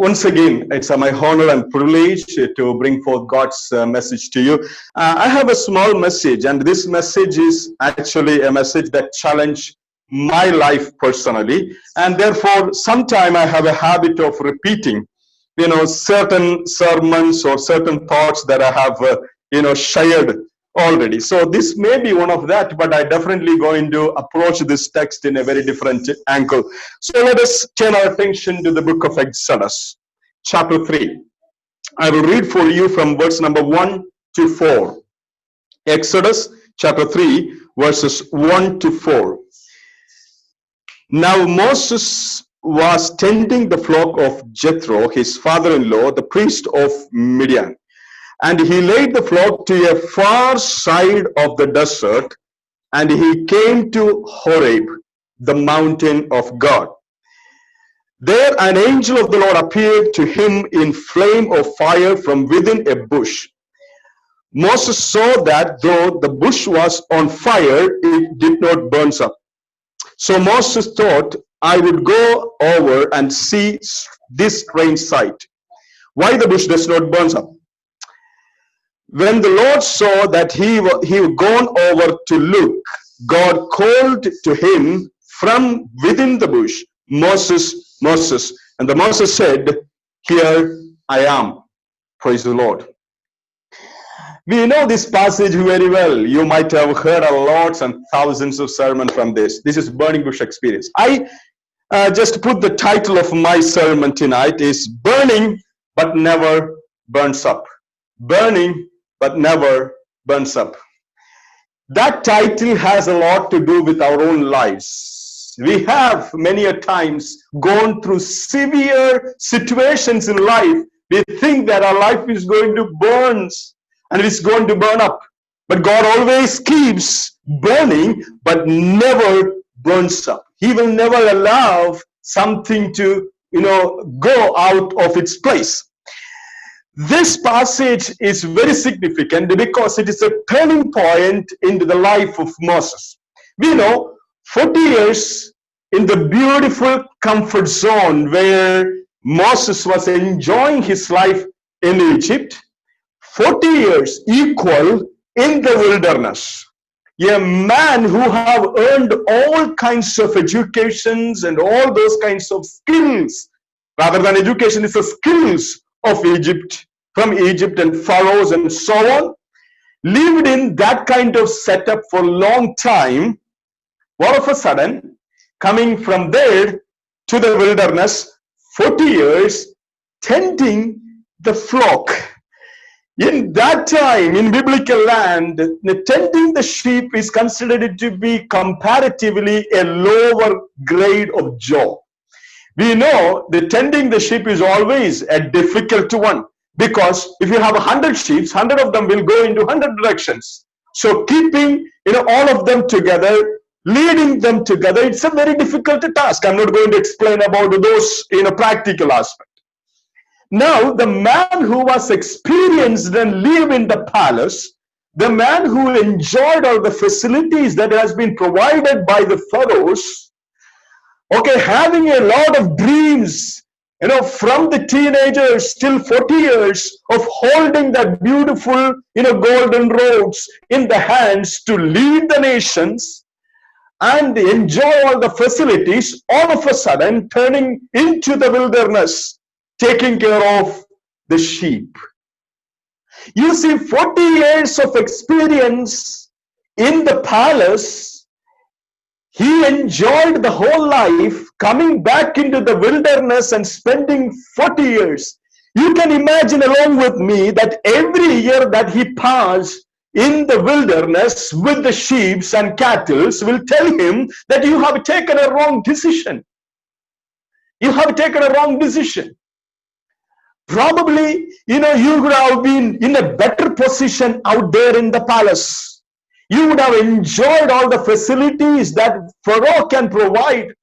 Once again, it's my honor and privilege to bring forth God's message to you. I have a small message, and this message is actually a message that challenged my life personally, and therefore, sometime I have a habit of repeating, certain sermons or certain thoughts that I have, shared already. So this may be one of that, but I definitely going to approach this text in a very different angle. So let us turn our attention to the book of Exodus, chapter 3. I will read for you from verse number 1 to 4. Exodus chapter 3, verses 1 to 4. Now Moses was tending the flock of Jethro, his father-in-law, the priest of Midian. And he laid the flock to a far side of the desert, and he came to Horeb, the mountain of God. There an angel of the Lord appeared to him in flame of fire from within a bush. Moses saw that though the bush was on fire, it did not burn up. So Moses thought, I would go over and see this strange sight, why the bush does not burn up. When the Lord saw that he had gone over to look, God called to him from within the bush, Moses, Moses. And the Moses said, Here I am. Praise the Lord. We know this passage very well. You might have heard a lots and thousands of sermons from this. This is burning bush experience. I just put the title of my sermon tonight is Burning but Never Burns Up. Burning but never burns up. That title has a lot to do with our own lives. We have many a times gone through severe situations in life. We think that our life is going to burn and it's going to burn up. But God always keeps burning but never burns up. He will never allow something to, go out of its place. This passage is very significant because it is a turning point into the life of Moses. We know 40 years in the beautiful comfort zone where Moses was enjoying his life in Egypt, 40 years equal in the wilderness. A man who have earned all kinds of educations and all those kinds of skills, rather than education, it's the skills of Egypt, from Egypt and pharaohs and so on, lived in that kind of setup for a long time. All of a sudden, coming from there to the wilderness, 40 years, tending the flock. In that time, in biblical land, tending the sheep is considered to be comparatively a lower grade of job. We know that tending the sheep is always a difficult one. Because if you have 100 sheep, 100 of them will go into 100 directions. So keeping all of them together, leading them together, it's a very difficult task. I'm not going to explain about those practical aspect. Now, the man who was experienced and lived in the palace, the man who enjoyed all the facilities that has been provided by the pharaohs, having a lot of dreams, from the teenagers till 40 years of holding that beautiful, golden roads in the hands to lead the nations and enjoy all the facilities, all of a sudden turning into the wilderness, taking care of the sheep. You see, 40 years of experience in the palace, he enjoyed the whole life, coming back into the wilderness and spending 40 years. You can imagine along with me that every year that he passed in the wilderness with the sheep and cattle will tell him that you have taken a wrong decision. You have taken a wrong decision. Probably, you would have been in a better position out there in the palace. You would have enjoyed all the facilities that Pharaoh can provide.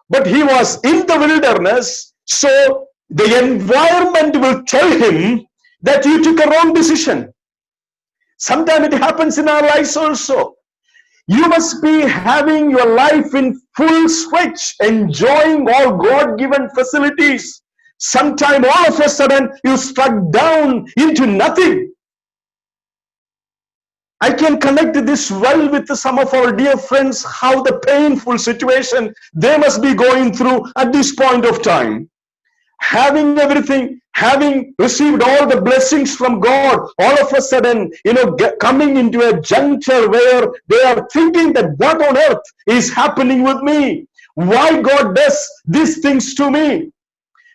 But he was in the wilderness, so the environment will tell him that you took a wrong decision. Sometimes it happens in our lives also. You must be having your life in full stretch, enjoying all God-given facilities. Sometime all of a sudden you struck down into nothing. I can connect this well with some of our dear friends, how the painful situation they must be going through at this point of time. Having everything, having received all the blessings from God, all of a sudden, coming into a juncture where they are thinking that what on earth is happening with me? Why God does these things to me?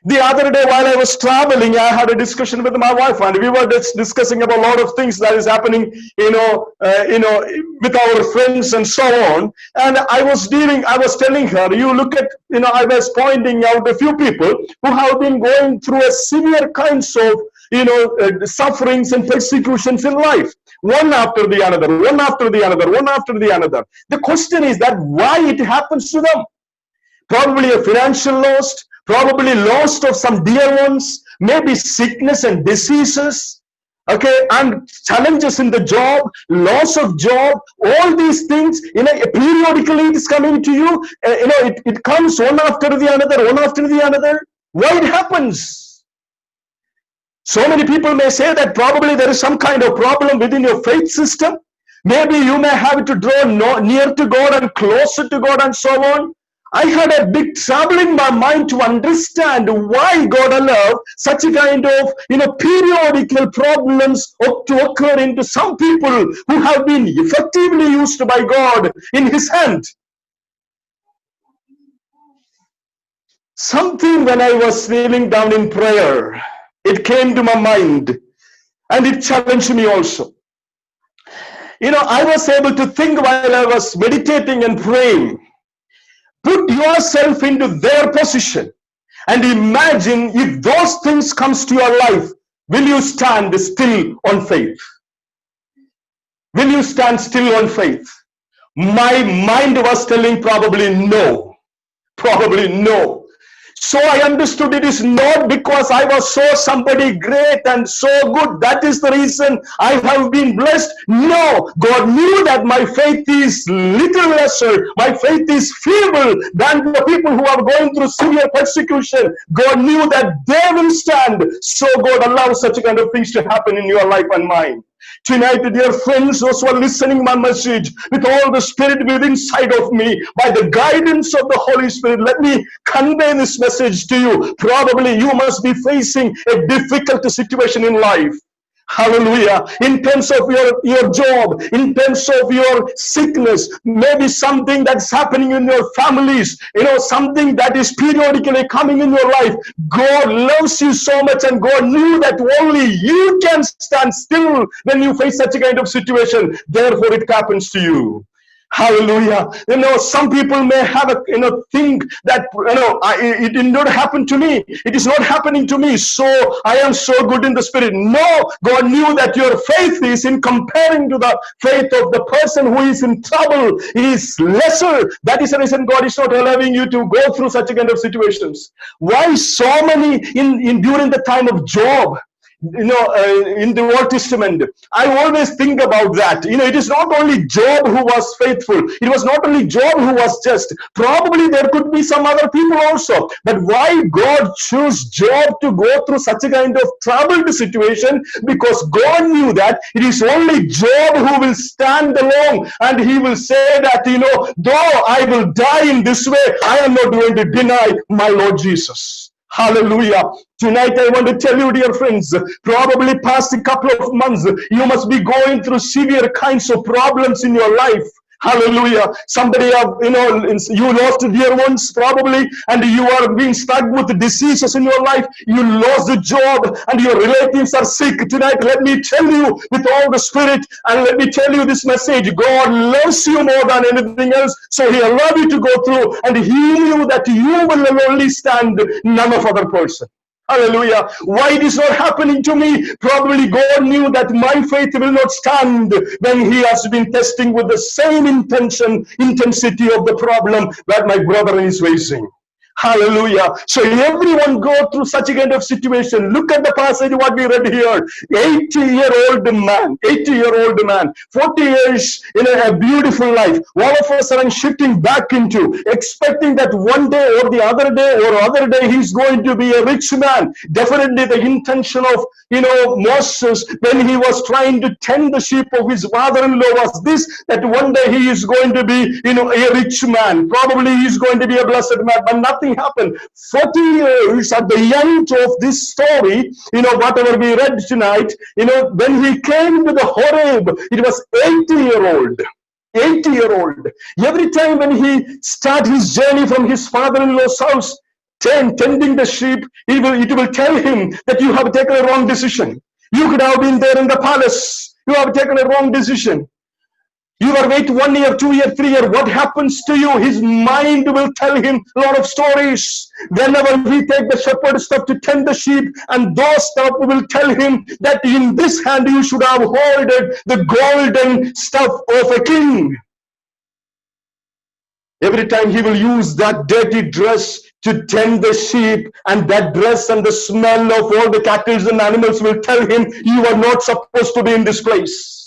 The other day while I was traveling, I had a discussion with my wife, and we were discussing about a lot of things that is happening, with our friends and so on. And I was telling her, you look at, I was pointing out a few people who have been going through a severe kinds of, sufferings and persecutions in life. One after the other, one after the other, one after the other. The question is that why it happens to them? Probably a financial loss, probably loss of some dear ones, maybe sickness and diseases, okay, and challenges in the job, loss of job, all these things, periodically it is coming to you, it comes one after the other, one after the other. Why it happens? So many people may say that probably there is some kind of problem within your faith system. Maybe you may have to draw near to God and closer to God and so on. I had a big trouble in my mind to understand why God allowed such a kind of, periodical problems to occur into some people who have been effectively used by God in His hand. Something when I was kneeling down in prayer, it came to my mind and it challenged me also. I was able to think while I was meditating and praying. Put yourself into their position and imagine if those things comes to your life, will you stand still on faith? Will you stand still on faith? My mind was telling probably no. Probably no. So I understood it is not because I was so somebody great and so good. That is the reason I have been blessed. No, God knew that my faith is little lesser. My faith is feeble than the people who are going through severe persecution. God knew that they will stand. So God allows such kind of things to happen in your life and mine. Tonight, dear friends, those who are listening my message with all the spirit within inside of me, by the guidance of the Holy Spirit, let me convey this message to you. Probably you must be facing a difficult situation in life. Hallelujah. In terms of your job, in terms of your sickness, maybe something that's happening in your families, something that is periodically coming in your life. God loves you so much, and God knew that only you can stand still when you face such a kind of situation. Therefore, it happens to you. Hallelujah. Some people may have think that it did not happen to me, it is not happening to me, so I am so good in the spirit. No, God knew that your faith is, in comparing to the faith of the person who is in trouble, is lesser. That is the reason God is not allowing you to go through such a kind of situations. Why so many during the time of Job, in the Old Testament, I always think about that. It is not only Job who was faithful, it was not only Job who was just. Probably there could be some other people also, but why God chose Job to go through such a kind of troubled situation? Because God knew that it is only Job who will stand alone, and he will say that, though I will die in this way, I am not going to deny my Lord Jesus. Hallelujah. Tonight I want to tell you, dear friends, probably past a couple of months, you must be going through severe kinds of problems in your life. Hallelujah. Somebody, you lost dear ones probably, and you are being stuck with diseases in your life. You lost a job and your relatives are sick. Tonight, let me tell you with all the spirit, and let me tell you this message. God loves you more than anything else. So He allowed you to go through, and He knew that you will only stand, none of other person. Hallelujah. Why it is not happening to me? Probably God knew that my faith will not stand when He has been testing with the same intensity of the problem that my brother is facing. Hallelujah. So everyone go through such a kind of situation. Look at the passage what we read here. 80-year-old man, 80-year-old man, 40 years in a beautiful life. All of a sudden shifting back into expecting that one day or the other day he's going to be a rich man. Definitely the intention of Moses when he was trying to tend the sheep of his father-in-law was this, that one day he is going to be a rich man. Probably he is going to be a blessed man, but nothing happened. 40 years at the end of this story, whatever we read tonight, when he came to the Horeb, it was 80-year-old. 80-year-old. Every time when he start his journey from his father-in-law's house, tending the sheep, it will tell him that you have taken a wrong decision. You could have been there in the palace. You have taken a wrong decision. You are wait 1 year, 2 year, 3 year. What happens to you? His mind will tell him a lot of stories. Whenever he take the shepherd stuff to tend the sheep, and those stuff will tell him that in this hand you should have holded the golden stuff of a king. Every time he will use that dirty dress to tend the sheep, and that dress and the smell of all the cattle and animals will tell him you are not supposed to be in this place.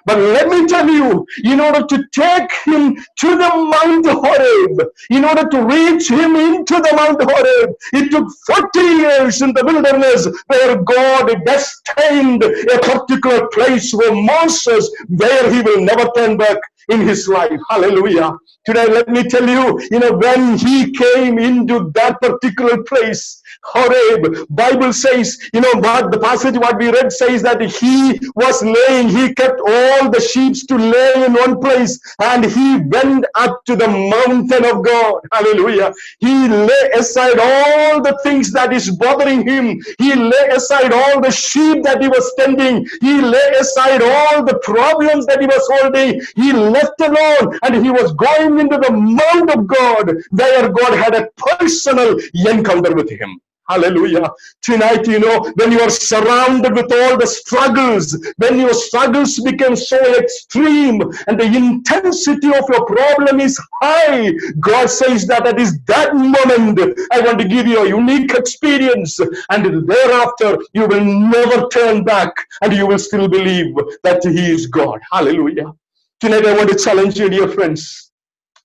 But let me tell you, in order to take him to the Mount Horeb, in order to reach him into the Mount Horeb, it took 40 years in the wilderness where God destined a particular place for Moses where he will never turn back in his life. Hallelujah. Today, let me tell you, when he came into that particular place, Horeb, Bible says, what the passage what we read says that he kept all the sheep to lay in one place, and he went up to the mountain of God. Hallelujah. He lay aside all the things that is bothering him. He lay aside all the sheep that he was tending. He lay aside all the problems that he was holding. He left alone, and he was going into the mount of God, where God had a personal encounter with him. Hallelujah. Tonight, when you are surrounded with all the struggles, when your struggles become so extreme and the intensity of your problem is high, God says that at that moment, I want to give you a unique experience, and thereafter you will never turn back, and you will still believe that He is God. Hallelujah. Tonight, I want to challenge you, dear friends.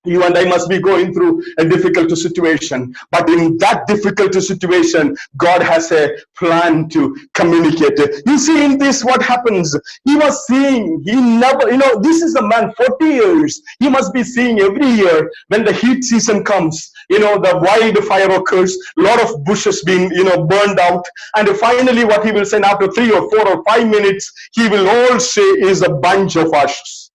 You and I must be going through a difficult situation, but in that difficult situation, God has a plan to communicate. You see, in this, what happens? He was seeing, this is a man, 40 years. He must be seeing every year when the heat season comes, the wildfire occurs, a lot of bushes being, burned out. And finally, what he will say after 3 or 4 or 5 minutes, he will all say is a bunch of ashes.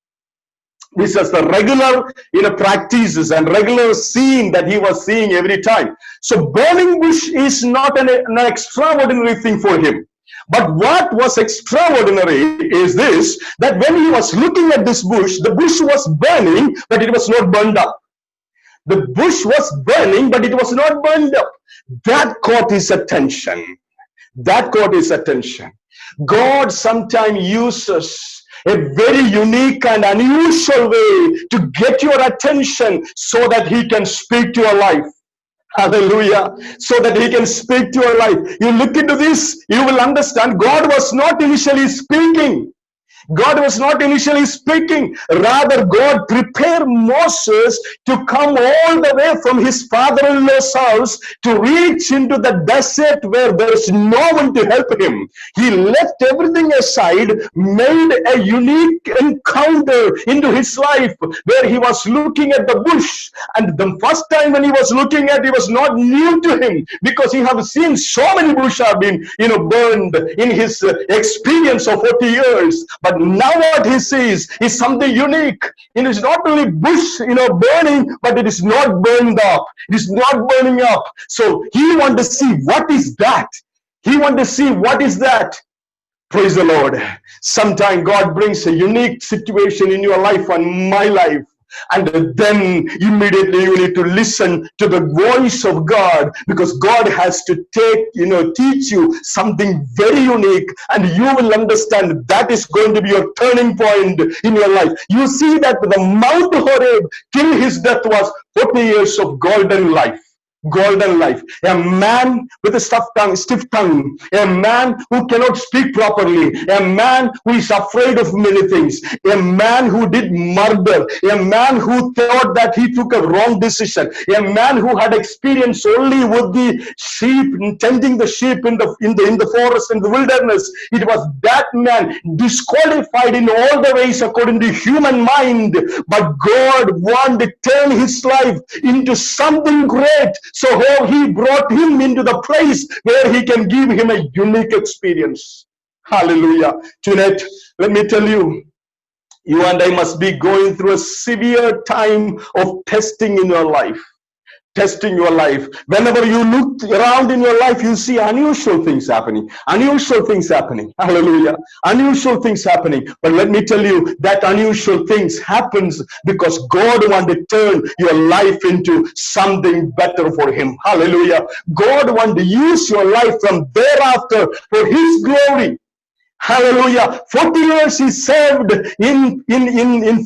This is the regular practices and regular scene that he was seeing every time. So burning bush is not an extraordinary thing for him. But what was extraordinary is this, that when he was looking at this bush, the bush was burning, but it was not burned up. The bush was burning, but it was not burned up. That caught his attention. That caught his attention. God sometimes uses a very unique and unusual way to get your attention so that He can speak to your life. Hallelujah. So that He can speak to your life. You look into this, you will understand God was not initially speaking. God was not initially speaking. Rather, God prepared Moses to come all the way from his father-in-law's house to reach into the desert where there is no one to help him. He left everything aside, made a unique encounter into his life where he was looking at the bush. And the first time when he was looking at it, was not new to him, because he have seen so many bush have been burned in his experience of 40 years. But now what he sees is something unique. It is not only bush, burning, but it is not burned up. It is not burning up. So he want to see what is that. He want to see what is that. Praise the Lord. Sometimes God brings a unique situation in your life and my life. And then immediately you need to listen to the voice of God, because God has to teach you something very unique, and you will understand that is going to be your turning point in your life. You see that the Mount Horeb till his death was 40 years of golden life. golden life. A man with a stiff tongue, a man who cannot speak properly, a man who is afraid of many things, a man who did murder, a man who thought that he took a wrong decision, a man who had experience only with the sheep, tending the sheep in the forest, in the wilderness. It was that man disqualified in all the ways according to human mind, but God wanted to turn his life into something great. So he brought him into the place where he can give him a unique experience. Hallelujah. Tonight, let me tell you, you and I must be going through a severe time of testing in your life. Testing your life. Whenever you look around in your life, you see unusual things happening. Unusual things happening. Hallelujah. Unusual things happening. But let me tell you, that unusual things happens because God wants to turn your life into something better for him. Hallelujah. God wants to use your life from thereafter for his glory. Hallelujah. 40 years he served in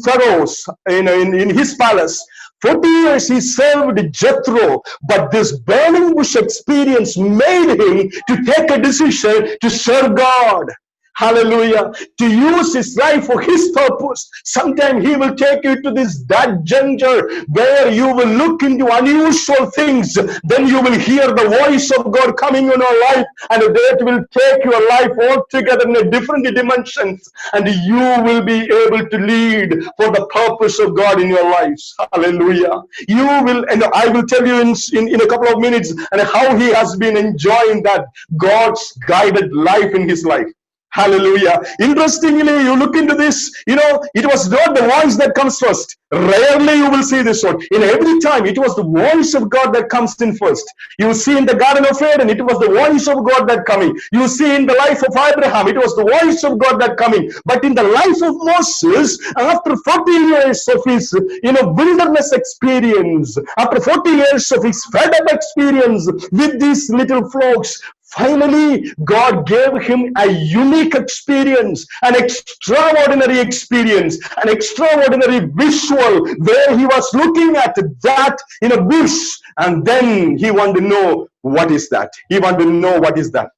Pharaoh's, in his palace. 40 years he served Jethro, but this burning bush experience made him to take a decision to serve God. Hallelujah. To use his life for his purpose. Sometimes he will take you to that juncture where you will look into unusual things. Then you will hear the voice of God coming in your life, and that will take your life altogether in a different dimensions, and you will be able to lead for the purpose of God in your lives. Hallelujah. You will, and I will tell you in a couple of minutes and how he has been enjoying that God's guided life in his life. Hallelujah. Interestingly, you look into this, it was not the voice that comes first. Rarely you will see this one. In every time, it was the voice of God that comes in first. You see in the Garden of Eden, it was the voice of God that coming. You see in the life of Abraham, it was the voice of God that coming. But in the life of Moses, after 40 years of his, wilderness experience, after 40 years of his fed-up experience with these little flocks, finally, God gave him a unique experience, an extraordinary experience, an extraordinary visual where he was looking at that in a bush, and then he wanted to know what is that. He wanted to know what is that.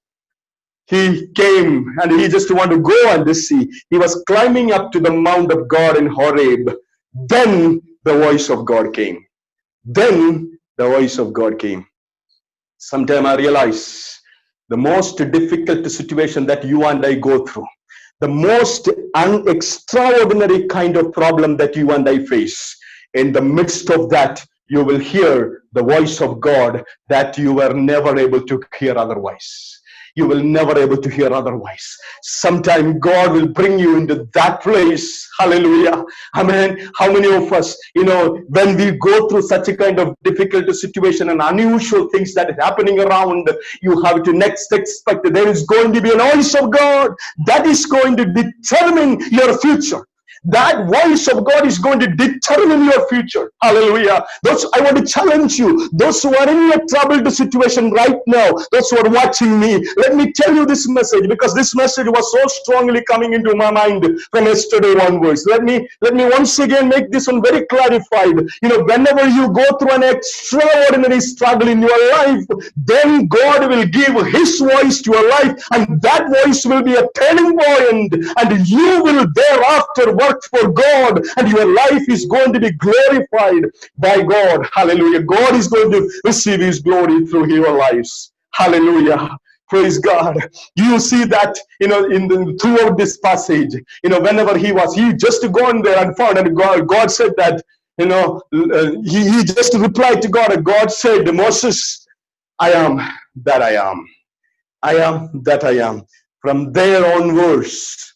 He came and he just wanted to go and see. He was climbing up to the Mount of God in Horeb. Then the voice of God came. Then the voice of God came. Sometime I realize the most difficult situation that you and I go through, the most extraordinary kind of problem that you and I face, in the midst of that, you will hear the voice of God that you were never able to hear otherwise. You will never able to hear otherwise. Sometime God will bring you into that place. Hallelujah. Amen. How many of us, when we go through such a kind of difficult situation and unusual things that are happening around, you have to next expect there is going to be a voice of God that is going to determine your future. That voice of God is going to determine your future. Hallelujah. I want to challenge you. Those who are in a troubled situation right now, those who are watching me, let me tell you this message, because this message was so strongly coming into my mind from yesterday onwards. Let me once again make this one very clarified. Whenever you go through an extraordinary struggle in your life, then God will give his voice to your life, and that voice will be a turning point, and you will thereafter work for God, and your life is going to be glorified by God. Hallelujah. God is going to receive his glory through your lives. Hallelujah. Praise God. You see that, throughout this passage, whenever he just gone there and found, and God said that, he just replied to God, and God said, Moses, I am that I am. I am that I am. From there onwards,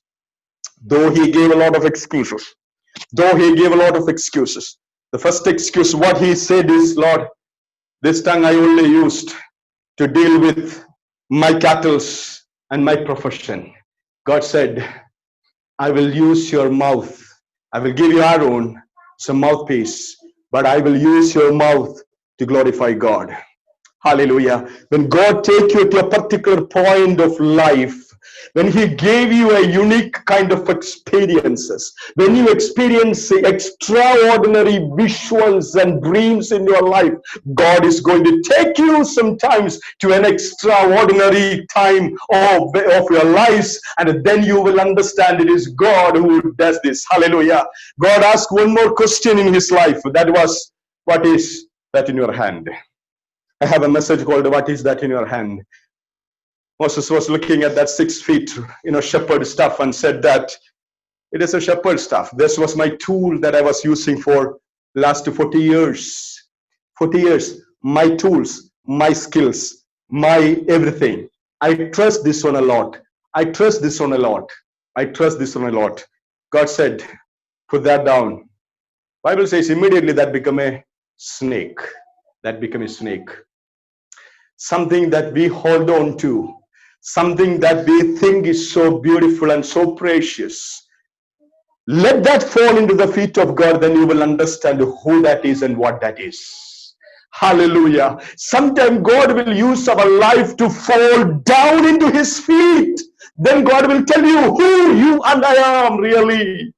though he gave a lot of excuses, the first excuse, what he said is, Lord, this tongue I only used to deal with my cattle and my profession. God said, I will use your mouth. I will give you Aaron some mouthpiece, but I will use your mouth to glorify God. Hallelujah. When God takes you to a particular point of life, when he gave you a unique kind of experiences, when you experience extraordinary visuals and dreams in your life, God is going to take you sometimes to an extraordinary time of your lives, and then you will understand it is God who does this. Hallelujah. God asked one more question in his life. That was, what is that in your hand? I have a message called, what is that in your hand? Moses was looking at that 6 feet, shepherd stuff and said that it is a shepherd stuff. This was my tool that I was using for last 40 years. 40 years, my tools, my skills, my everything. I trust this one a lot. I trust this one a lot. I trust this one a lot. God said, put that down. Bible says immediately that became a snake. That became a snake. Something that we hold on to. Something that we think is so beautiful and so precious. Let that fall into the feet of God, then you will understand who that is and what that is. Hallelujah. Sometimes God will use our life to fall down into his feet. Then God will tell you who you and I am really.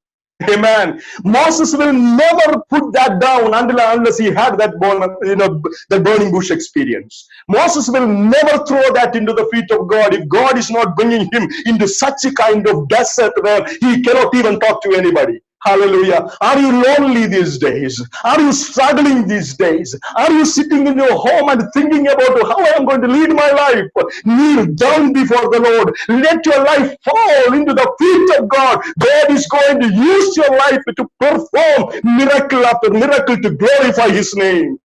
Amen. Moses will never put that down unless he had that the burning bush experience. Moses will never throw that into the feet of God if God is not bringing him into such a kind of desert where he cannot even talk to anybody. Hallelujah. Are you lonely these days? Are you struggling these days? Are you sitting in your home and thinking about how I am going to lead my life? Kneel down before the Lord. Let your life fall into the feet of God. God is going to use your life to perform miracle after miracle to glorify his name.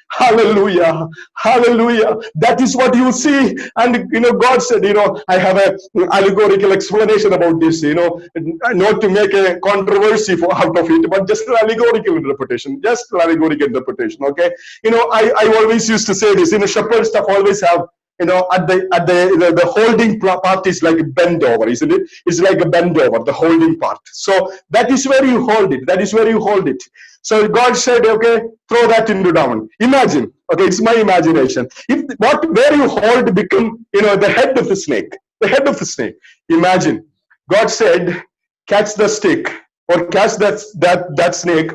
Hallelujah. Hallelujah. That is what you see. And God said, I have an allegorical explanation about this, not to make a controversy out of it, but just an allegorical interpretation. Just an allegorical interpretation. Okay. I always used to say this, shepherd stuff always have, at the holding part is like bend over, isn't it? It's like a bend over, the holding part. So that is where you hold it. That is where you hold it. So God said, okay, throw that into down. Imagine, okay, it's my imagination. Where you hold become, the head of the snake. The head of the snake. Imagine, God said, catch the stick or catch that snake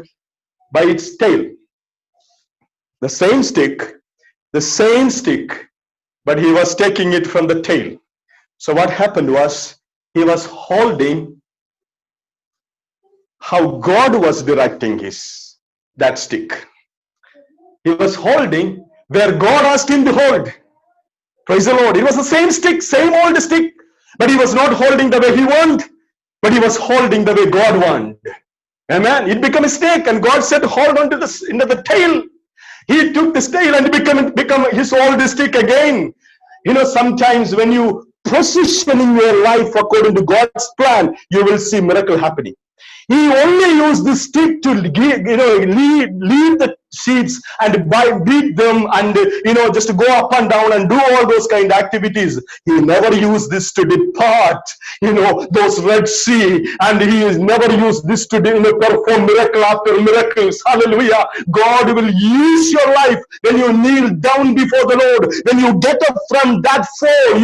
by its tail. The same stick, but he was taking it from the tail. So what happened was, he was holding how God was directing that stick. He was holding where God asked him to hold. Praise the Lord. It was the same stick, same old stick, but he was not holding the way he wanted, but he was holding the way God wanted. Amen. It became a snake, and God said, hold on to the tail. He took the tail and become his old stick again. Sometimes when you position in your life according to God's plan, you will see miracle happening. He only used the stick to lead the sheep and beat them and just go up and down and do all those kind of activities. He never used this to depart those Red Sea, and he has never used this to perform miracle after miracles. Hallelujah. God will use your life when you kneel down before the Lord, when you get up from that fall.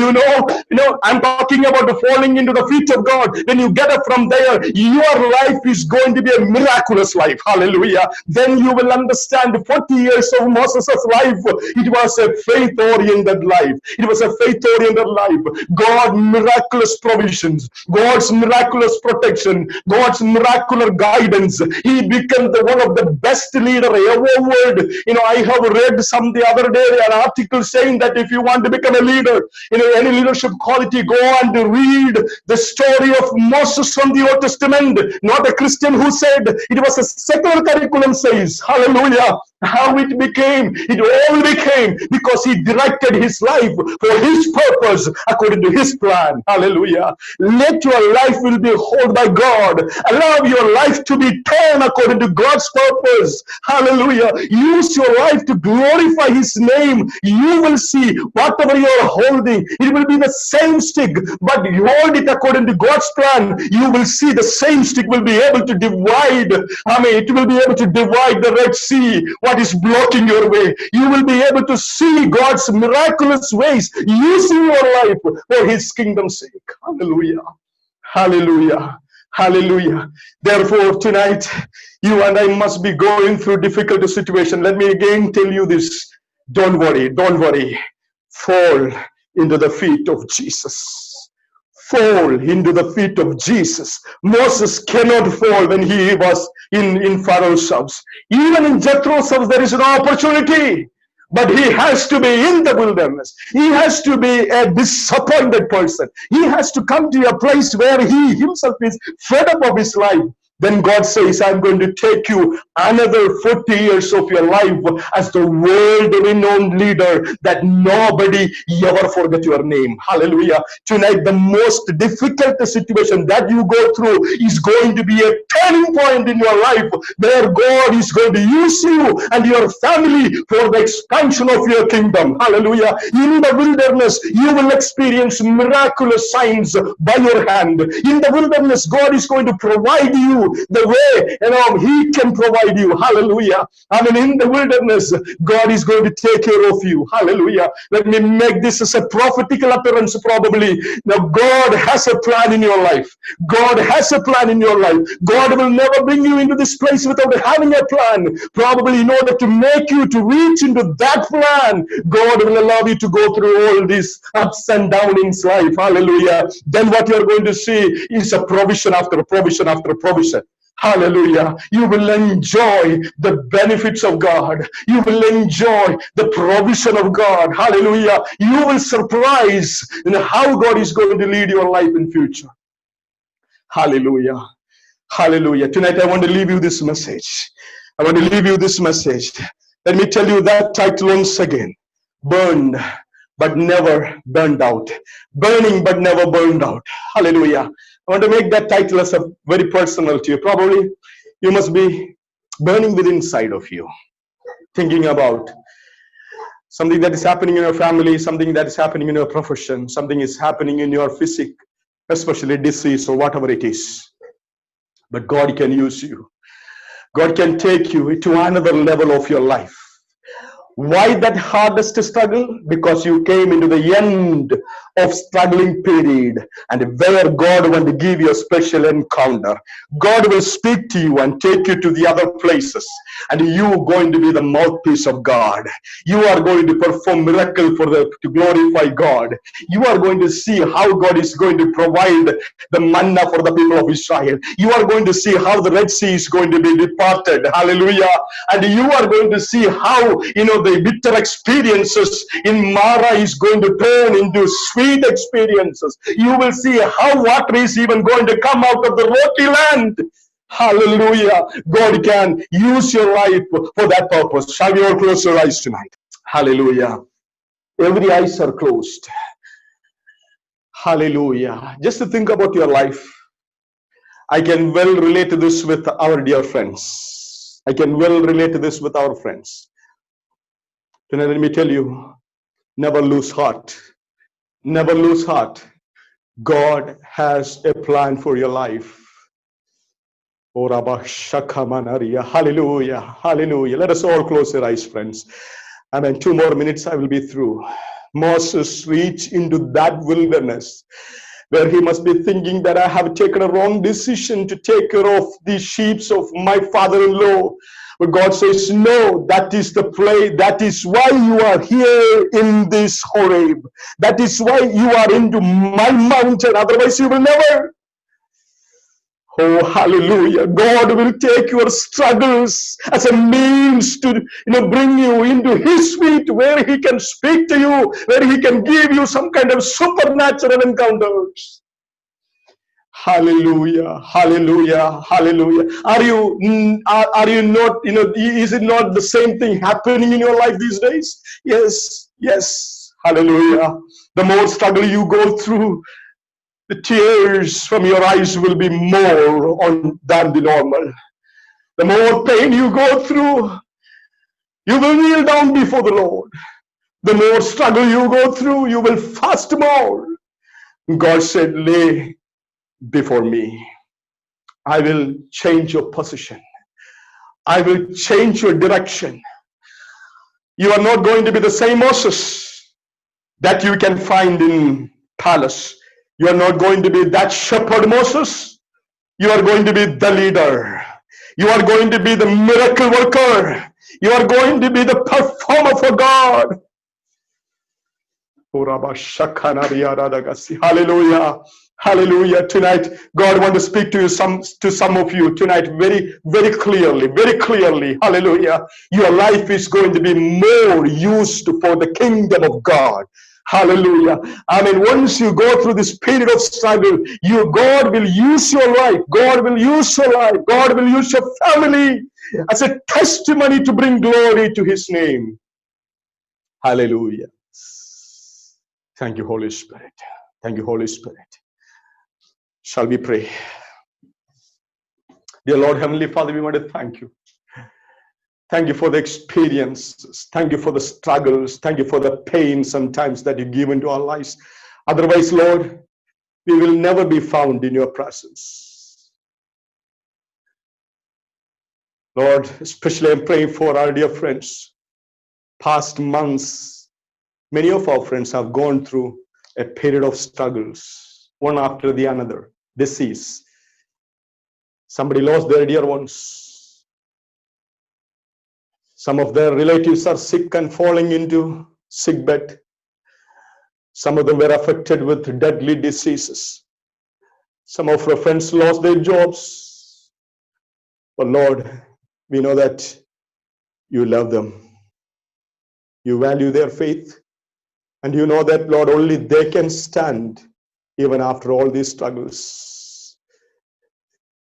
I'm talking about the falling into the feet of God. When you get up from there, your life is going to be a miraculous life. Hallelujah. Then you will understand 40 years of Moses' life, it was a faith-oriented life. It was a faith-oriented life. God's miraculous provisions, God's miraculous protection, God's miraculous guidance. He became one of the best leader ever. I have read the other day an article saying that if you want to become a leader, any leadership quality, go and read the story of Moses from the Old Testament. Not a Christian who said it was a secular curriculum says. Hallelujah. How it all became because he directed his life for his purpose according to his plan. Hallelujah. Let your life will be held by God. Allow your life to be turned according to God's purpose. Hallelujah. Use your life to glorify his name. You will see whatever you are holding, it will be the same stick, but you hold it according to God's plan. You will see the same stick will be able to divide. It will be able to divide the Red Sea. what is blocking your way. You will be able to see God's miraculous ways using your life for his kingdom's sake. Hallelujah. Hallelujah. Hallelujah. Therefore, tonight, you and I must be going through difficult situation. Let me again tell you this. Don't worry. Don't worry. Fall into the feet of Jesus. Fall into the feet of Jesus. Moses cannot fall when he was in Pharaoh's house. Even in Jethro's house, there is an opportunity. But he has to be in the wilderness. He has to be a disappointed person. He has to come to a place where he himself is fed up of his life. Then God says, I'm going to take you another 40 years of your life as the world-renowned leader that nobody ever forget your name. Hallelujah. Tonight, the most difficult situation that you go through is going to be a turning point in your life where God is going to use you and your family for the expansion of your kingdom. Hallelujah. In the wilderness, you will experience miraculous signs by your hand. In the wilderness, God is going to provide you the way he can provide you. Hallelujah. I mean, in the wilderness, God is going to take care of you. Hallelujah. Let me make this as a prophetical utterance probably. Now, God has a plan in your life. God has a plan in your life. God will never bring you into this place without having a plan. Probably in order to make you to reach into that plan, God will allow you to go through all these ups and downs in life. Hallelujah. Then what you're going to see is a provision after provision after provision. Hallelujah. You will enjoy the benefits of God. You will enjoy the provision of God. Hallelujah. You will surprise in how God is going to lead your life in future. Hallelujah. Hallelujah. Tonight I want to leave you this message. I want to leave you this message. Let me tell you that title once again. Burned but never burned out. Burning but never burned out. Hallelujah. I want to make that title as a very personal to you. Probably you must be burning within inside of you. Thinking about something that is happening in your family, something that is happening in your profession, something is happening in your physique, especially disease or whatever it is. But God can use you. God can take you to another level of your life. Why that hardest struggle? Because you came into the end of struggling period, and where God want to give you a special encounter. God will speak to you and take you to the other places, and you are going to be the mouthpiece of God. You are going to perform miracle to glorify God. You are going to see how God is going to provide the manna for the people of Israel. You are going to see how the Red Sea is going to be departed. Hallelujah. And you are going to see how the bitter experiences in Mara is going to turn into sweet experiences. You will see how water is even going to come out of the rocky land. Hallelujah. God can use your life for that purpose. Shall we all close our eyes tonight? Hallelujah. Every eyes are closed. Hallelujah. Just to think about your life. I can well relate to this with our dear friends. I can well relate to this with our friends. Tonight, let me tell you, never lose heart. Never lose heart. God has a plan for your life. Hallelujah. Hallelujah. Let us all close our eyes, friends. And in 2 more minutes, I will be through. Moses reached into that wilderness where he must be thinking that I have taken a wrong decision to take care of the sheep of my father-in-law. But God says, no, that is the play. That is why you are here in this Horeb. That is why you are into my mountain. Otherwise, you will never. Oh, hallelujah. God will take your struggles as a means to bring you into his feet, where he can speak to you, where he can give you some kind of supernatural encounters. Hallelujah, hallelujah, hallelujah. Are you not, is it not the same thing happening in your life these days? Yes, yes, hallelujah. The more struggle you go through, the tears from your eyes will be more than the normal. The more pain you go through, you will kneel down before the Lord. The more struggle you go through, you will fast more. God said, lay before me. I will change your position. I will change your direction. You are not going to be the same Moses that you can find in palace. You are not going to be that shepherd Moses. You are going to be the leader. You are going to be the miracle worker. You are going to be the performer for God. Hallelujah. Hallelujah. Tonight, God wants to speak to you, to some of you tonight very, very clearly. Hallelujah. Your life is going to be more used for the kingdom of God. Hallelujah. I mean, once you go through this period of struggle, God will use your life. God will use your life. God will use your family as a testimony to bring glory to His name. Hallelujah. Thank you, Holy Spirit. Thank you, Holy Spirit. Shall we pray? Dear Lord, Heavenly Father, we want to thank you. Thank you for the experiences. Thank you for the struggles. Thank you for the pain sometimes that you give into our lives. Otherwise, Lord, we will never be found in your presence. Lord, especially I'm praying for our dear friends. Past months, many of our friends have gone through a period of struggles, one after the another. Disease. Somebody lost their dear ones. Some of their relatives are sick and falling into sick bed. Some of them were affected with deadly diseases. Some of our friends lost their jobs. But Lord, we know that you love them. You value their faith. And you know that, Lord, only they can stand even after all these struggles.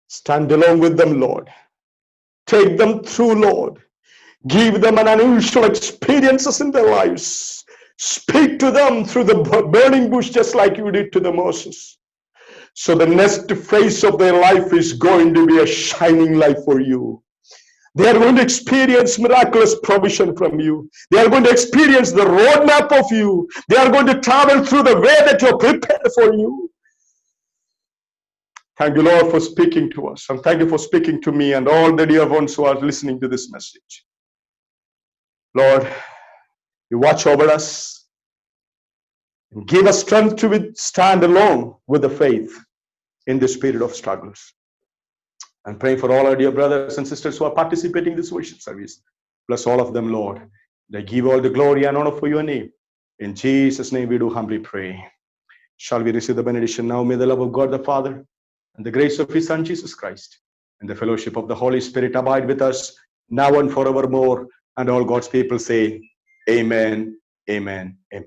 Stand along with them, Lord. Take them through, Lord. Give them an unusual experiences in their lives. Speak to them through the burning bush just like you did to the Moses. So the next phase of their life is going to be a shining light for you. They are going to experience miraculous provision from you. They are going to experience the roadmap of you. They are going to travel through the way that you are prepared for you. Thank you, Lord, for speaking to us. And thank you for speaking to me and all the dear ones who are listening to this message. Lord, you watch over us and give us strength to stand along with the faith in this period of struggles. And praying for all our dear brothers and sisters who are participating in this worship service. Bless all of them, Lord. They give all the glory and honor for your name. In Jesus' name we do humbly pray. Shall we receive the benediction now? May the love of God the Father and the grace of His Son Jesus Christ and the fellowship of the Holy Spirit abide with us now and forevermore. And all God's people say, Amen, Amen, Amen.